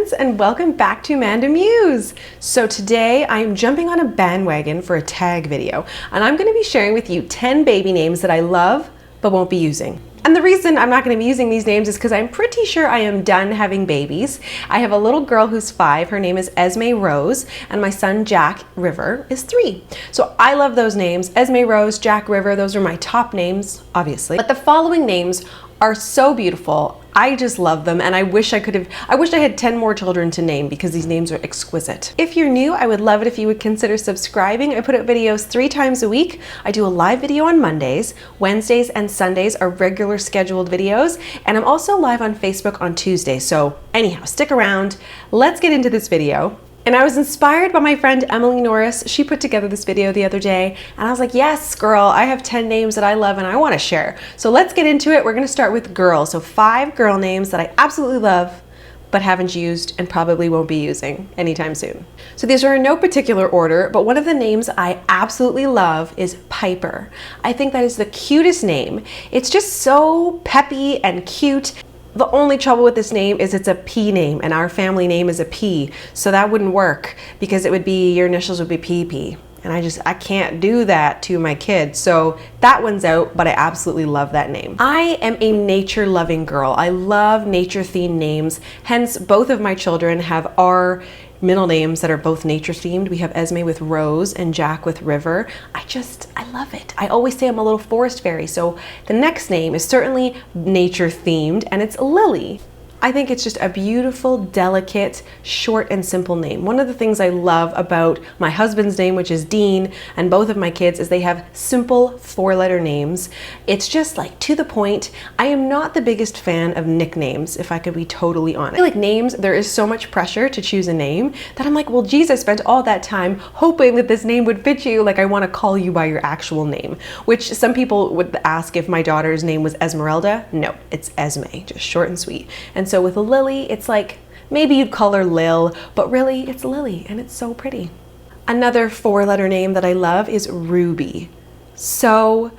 friends, and welcome back to AmandaMuse. So today I'm jumping on a bandwagon for a tag video, and I'm going to be sharing with you 10 baby names that I love but won't be using. And the reason I'm not going to be using these names is because I'm pretty sure I am done having babies. I have a little girl who's 5, her name is Esme Rose, and my son Jack River is 3. So I love those names, Esme Rose, Jack River, those are my top names, obviously. But the following names are so beautiful. I just love them, and I wish I had 10 more children to name because these names are exquisite. If you're new, I would love it if you would consider subscribing. I put out videos 3 times a week. I do a live video on Mondays, Wednesdays and Sundays are regular scheduled videos, and I'm also live on Facebook on Tuesdays. So anyhow, stick around. Let's get into this video. And I was inspired by my friend Emily Norris. She put together this video the other day, and I was like, yes, girl, I have 10 names that I love and I want to share. So let's get into it. We're going to start with girls. So 5 girl names that I absolutely love, but haven't used and probably won't be using anytime soon. So these are in no particular order, but one of the names I absolutely love is Piper. I think that is the cutest name. It's just so peppy and cute. The only trouble with this name is it's a P name, and our family name is a P, so that wouldn't work because it would be, your initials would be PP, and I can't do that to my kids, so that one's out, but I absolutely love that name. I am a nature-loving girl. I love nature-themed names, hence both of my children have our middle names that are both nature themed. We have Esme with Rose and Jack with River. I love it. I always say I'm a little forest fairy, so the next name is certainly nature themed, and it's Lily. I think it's just a beautiful, delicate, short and simple name. One of the things I love about my husband's name, which is Dean, and both of my kids, is they have simple 4-letter names. It's just like to the point. I am not the biggest fan of nicknames, if I could be totally honest. I feel like names, there is so much pressure to choose a name that I'm like, well, geez, I spent all that time hoping that this name would fit you. Like, I want to call you by your actual name, which some people would ask if my daughter's name was Esmeralda. No, it's Esme, just short and sweet. And so with Lily, it's like, maybe you'd call her Lil, but really it's Lily, and it's so pretty. Another 4-letter name that I love is Ruby. So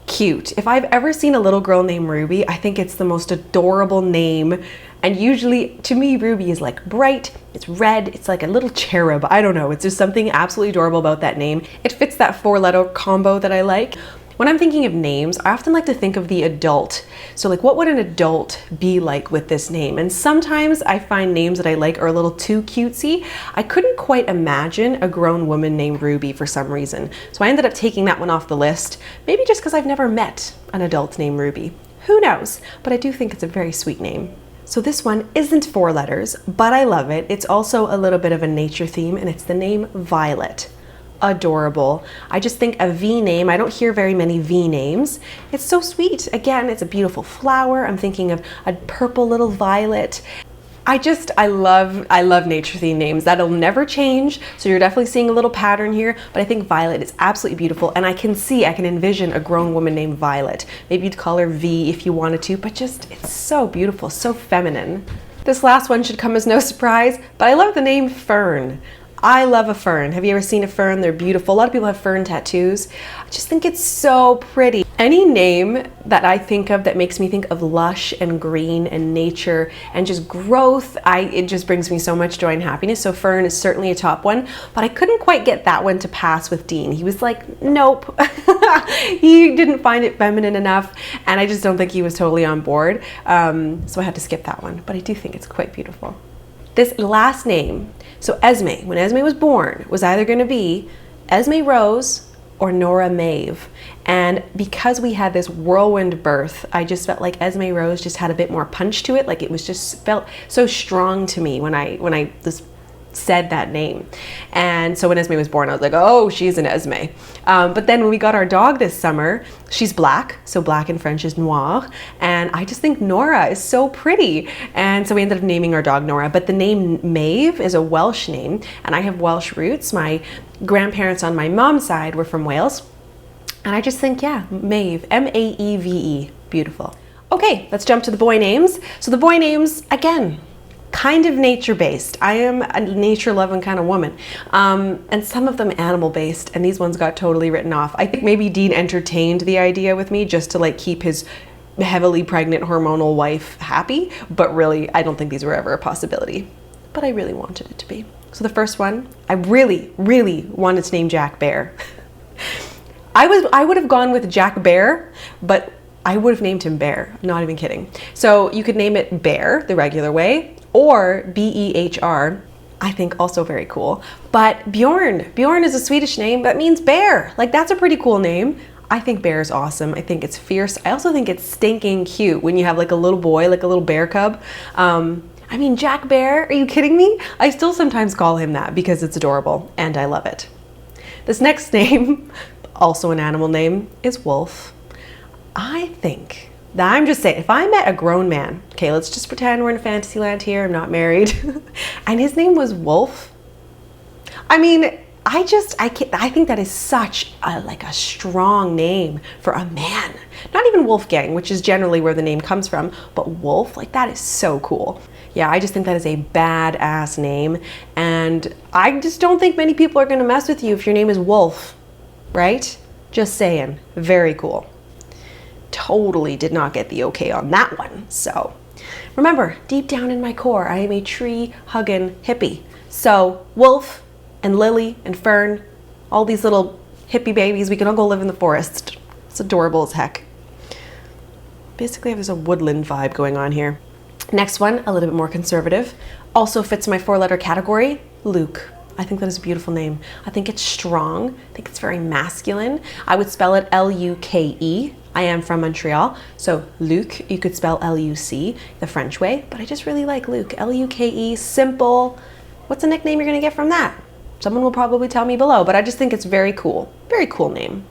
cute. If I've ever seen a little girl named Ruby, I think it's the most adorable name. And usually, to me, Ruby is like bright, it's red, it's like a little cherub. I don't know, it's just something absolutely adorable about that name. It fits that 4-letter combo that I like. When I'm thinking of names, I often like to think of the adult. So like, what would an adult be like with this name? And sometimes I find names that I like are a little too cutesy. I couldn't quite imagine a grown woman named Ruby for some reason. So I ended up taking that one off the list, maybe just because I've never met an adult named Ruby. Who knows? But I do think it's a very sweet name. So this one isn't 4 letters, but I love it. It's also a little bit of a nature theme, and it's the name Violet. Adorable. I just think a V name, I don't hear very many V names. It's so sweet. Again, it's a beautiful flower. I'm thinking of a purple little violet. I love nature themed names. That'll never change. So you're definitely seeing a little pattern here, but I think Violet is absolutely beautiful. And I can envision a grown woman named Violet. Maybe you'd call her V if you wanted to, but just, it's so beautiful, so feminine. This last one should come as no surprise, but I love the name Fern. I love a fern. Have you ever seen a fern? They're beautiful. A lot of people have fern tattoos. I just think it's so pretty. Any name that I think of that makes me think of lush and green and nature and just growth, it just brings me so much joy and happiness. So Fern is certainly a top one, but I couldn't quite get that one to pass with Dean. He was like, nope. He didn't find it feminine enough, and I just don't think he was totally on board. So I had to skip that one, but I do think it's quite beautiful. This last name, so Esme, when Esme was born, was either going to be Esme Rose or Nora Maeve. And because we had this whirlwind birth, I just felt like Esme Rose just had a bit more punch to it. Like, it was just felt so strong to me when I just said that name. And so when Esme was born, I was like, oh, she's an Esme. But then when we got our dog this summer, she's black. So black in French is noir. And I just think Nora is so pretty. And so we ended up naming our dog Nora. But the name Maeve is a Welsh name. And I have Welsh roots. My grandparents on my mom's side were from Wales. And I just think, yeah, Maeve, M-A-E-V-E, beautiful. Okay, let's jump to the boy names. So the boy names, again, kind of nature-based. I am a nature-loving kind of woman. And some of them animal-based, and these ones got totally written off. I think maybe Dean entertained the idea with me just to like keep his heavily pregnant hormonal wife happy, but really, I don't think these were ever a possibility. but I really wanted it to be. So the first one, I really, really wanted to name Jack Behr. I would have gone with Jack Behr, but I would have named him Behr. I'm not even kidding. So you could name it Behr the regular way, or Behr. I think also very cool. But Bjorn is a Swedish name that means bear. Like, that's a pretty cool name. I think Behr is awesome. I think it's fierce. I also think it's stinking cute when you have like a little boy, like a little bear cub. I mean, Jack Behr, are you kidding me? I still sometimes call him that because it's adorable and I love it. This next name, also an animal name, is Wolf. I think that, I'm just saying, if I met a grown man, okay, let's just pretend we're in Fantasyland here, I'm not married, and his name was Wolf, I mean, I think that is such a strong name for a man. Not even Wolfgang, which is generally where the name comes from, but Wolf, like, that is so cool. Yeah, I just think that is a badass name, and I just don't think many people are gonna mess with you if your name is Wolf, right? Just saying, very cool. Totally did not get the okay on that one. So remember, deep down in my core, I am a tree-hugging hippie. So Wolf and Lily and Fern, all these little hippie babies, we can all go live in the forest. It's adorable as heck. Basically, there's a woodland vibe going on here. Next one, a little bit more conservative. Also fits my 4-letter category, Luke. I think that is a beautiful name. I think it's strong. I think it's very masculine. I would spell it L-U-K-E. I am from Montreal, so Luc, you could spell L-U-C, the French way, but I just really like Luke. L-U-K-E, simple. What's a nickname you're gonna get from that? Someone will probably tell me below, but I just think it's very cool. Very cool name.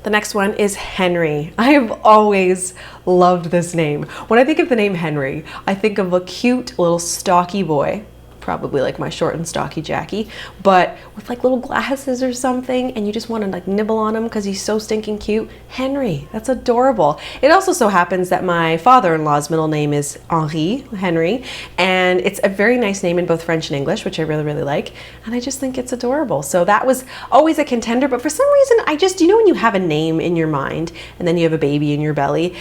The next one is Henry. I have always loved this name. When I think of the name Henry, I think of a cute little stocky boy, probably like my short and stocky Jackie, but with like little glasses or something, and you just want to like nibble on him because he's so stinking cute. Henry, that's adorable. It also so happens that my father-in-law's middle name is Henry, and it's a very nice name in both French and English, which I really, really like, and I just think it's adorable. So that was always a contender, but for some reason, you know when you have a name in your mind, and then you have a baby in your belly,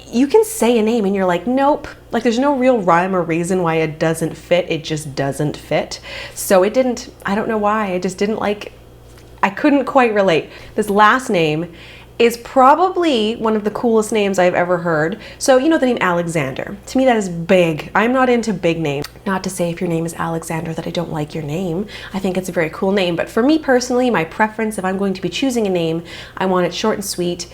you can say a name and you're like, nope. Like, there's no real rhyme or reason why it doesn't fit. It just doesn't fit. So it didn't, I don't know why. I just didn't like, I couldn't quite relate. This last name is probably one of the coolest names I've ever heard. So, you know the name Alexander. To me, that is big. I'm not into big names. Not to say if your name is Alexander that I don't like your name. I think it's a very cool name. But for me personally, my preference, if I'm going to be choosing a name, I want it short and sweet,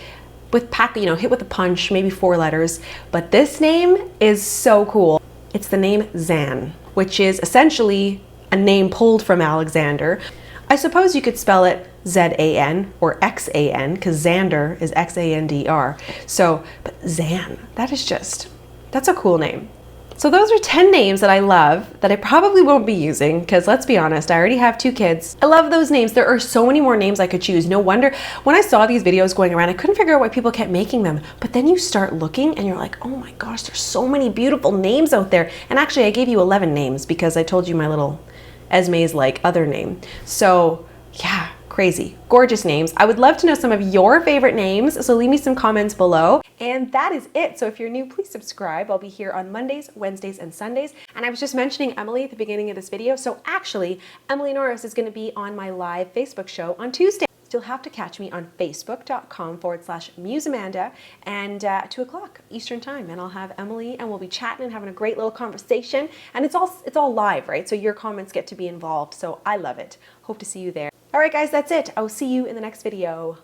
with hit with a punch, maybe 4 letters. But this name is so cool. It's the name Zan, which is essentially a name pulled from Alexander. I suppose you could spell it Z-A-N or X-A-N, because Xander is X-A-N-D-R. So, but Zan, that's a cool name. So those are 10 names that I love that I probably won't be using because, let's be honest, I already have 2 kids. I love those names. There are so many more names I could choose. No wonder when I saw these videos going around, I couldn't figure out why people kept making them. But then you start looking and you're like, oh my gosh, there's so many beautiful names out there. And actually, I gave you 11 names because I told you my little Esme's like other name. So yeah, crazy, gorgeous names. I would love to know some of your favorite names, so leave me some comments below. And that is it. So if you're new, please subscribe. I'll be here on Mondays, Wednesdays, and Sundays. And I was just mentioning Emily at the beginning of this video. So actually, Emily Norris is going to be on my live Facebook show on Tuesday. You'll have to catch me on facebook.com/MuseAmanda and 2 o'clock Eastern time, and I'll have Emily and we'll be chatting and having a great little conversation, and it's all live, right? So your comments get to be involved, so I love it. Hope to see you there. All right guys, that's it. I'll see you in the next video.